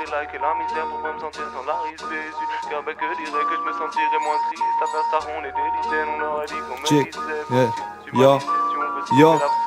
vais liker la misère pour pas me sentir sans la risque Jésus. Car ben que dirait que je me sentirais moins triste. À faire ça on est des dizaines, on aurait dit qu'on me disait.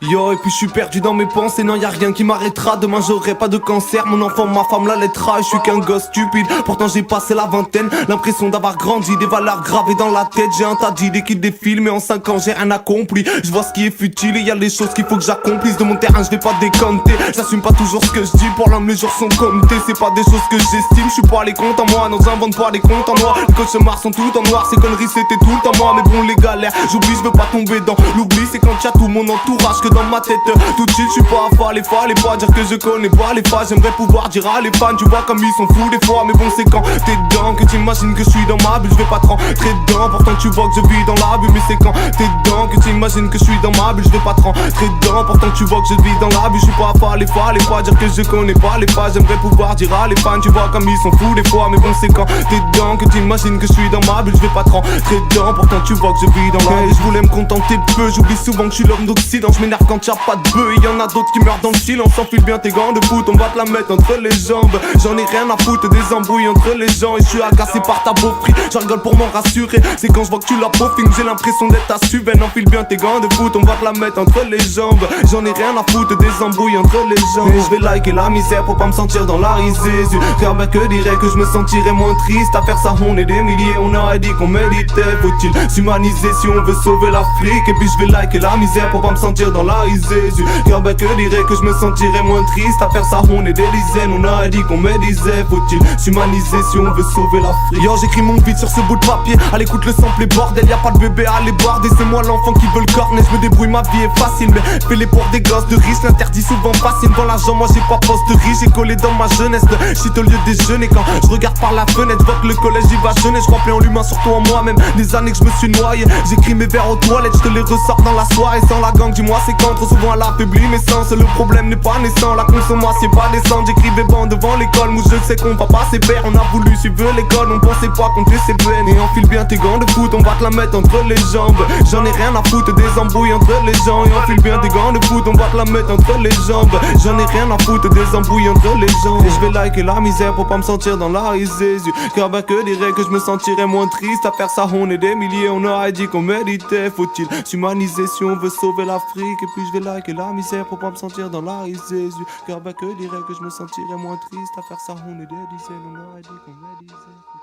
Yo, et puis je suis perdu dans mes pensées, non y'a rien qui m'arrêtera. Demain j'aurai pas de cancer, mon enfant, ma femme l'allaitera. Et je suis qu'un gosse stupide, pourtant j'ai passé la vingtaine. L'impression d'avoir grandi, des valeurs gravées dans la tête. J'ai un tas d'idées qui défilent, mais en 5 ans j'ai rien accompli. Je vois ce qui est futile et y a les choses qu'il faut que j'accomplisse. De mon terrain je vais pas décompter, j'assume pas toujours ce que je dis. Pour l'un mes jours sont comptés, c'est pas des choses que j'estime. Je suis pas les comptes en moi, non j'invente pas les comptes en noir. Les cauchemars sont tout en noir, ces conneries c'était tout le temps moi. Mais bon les galères, j'oublie, je veux pas tomber dans l'oubli. C'est quand y'a tout mon entourage que dans ma tête tout chill, je suis pas affalé, fallait pas dire que je connais pas les phases. J'aimerais pouvoir dire à les fans, tu vois comme ils sont fous des fois. Mais bon c'est quand t'es dedans que t'imagines que je suis dans ma bulle. Je vais pas te rentrer dedans, pourtant tu vois que je vis dans la bulle. Mais c'est quand t'es dedans que t'imagines que je suis dans ma bulle. Je vais pas te rentrer dedans, pourtant tu vois que je vis dans la bulle. Je suis pas affalé, fallait pas dire que je connais pas les phases. J'aimerais pouvoir dire à les fans, tu vois comme ils sont fous des fois. Mais bon c'est quand t'es dedans que t'imagines que je suis dans ma bulle. Je vais pas te rentrer dedans, pourtant tu vois que je vis dans la bulle. Je voulais me contenter de peu, j'oublie souvent que je suis l'homme d'Occident. Je m'énerve quand y'a pas de bœuf, y'en a d'autres qui meurent dans le silence. Enfile bien tes gants de foot, on va te la mettre entre les jambes. J'en ai rien à foutre des embrouilles entre les gens. Et je suis agacé par ta beaufrie, j'en rigole pour m'en rassurer. C'est quand je vois que tu la peaufines, j'ai l'impression d'être à Suven. Enfile bien tes gants de foot, on va te la mettre entre les jambes. J'en ai rien à foutre des embrouilles entre les gens. Et je vais liker la misère pour pas me sentir dans la risée. Car ben que dirait que je me sentirais moins triste. À faire ça on est des milliers, on aurait dit qu'on méditait. Faut-il s'humaniser si on veut sauver l'Afrique? Et puis je vais liker la misère pour pas me sentir dans la risée. Car ben que dirait que je me sentirais moins triste. À faire ça on est des dizaines, on aurait dit qu'on médisait. Faut-il s'humaniser si on veut sauver l'Afrique? Yo j'écris mon beat sur ce bout de papier. À l'écoute le sample est bordel, y'a pas de bébé à les border. C'est moi l'enfant qui veut le cornet, je me débrouille, ma vie est facile. Mais fais-les pour des gosses de riches, l'interdit souvent fascine. Dans l'argent moi j'ai pas poste riche, j'ai collé dans ma jeunesse de shit au lieu de déjeuner. Quand je regarde par la fenêtre, je vois que le collège y va jeûner. Je crois plus en l'humain, surtout en moi-même. Des années que je me suis noyé, j'écris mes vers aux toilettes, je te les ressors dans la soirée. Sans la gang, dis-moi c'est quand trop souvent elle affaiblit mes sens. Le problème n'est pas naissant, la consommation pas décente. J'écrivais banc devant l'école, où je sais qu'on va pas se perdre. On a voulu suivre l'école, on pensait pas compter ses peines. Et enfile bien tes gants de foot, on va te la mettre entre les jambes. J'en ai rien à foutre des embrouilles entre les gens. Et enfile bien tes gants de foot, on va te la mettre entre les jambes. J'en ai rien à foutre des embrouilles entre les gens. Et je vais liker la misère pour pas me sentir dans la risée. Car ben que dirait que je me sentirais moins triste. À faire ça on est des milliers, on aurait dit qu'on méditait. Faut-il s'humaniser si on veut sauver l'Afrique? Et puis je vais liker la misère pour pas me sentir dans la risée. Car ben que dirait que je me sentirais moins triste. À faire ça on est des dizaines, on aurait dit qu'on méditait.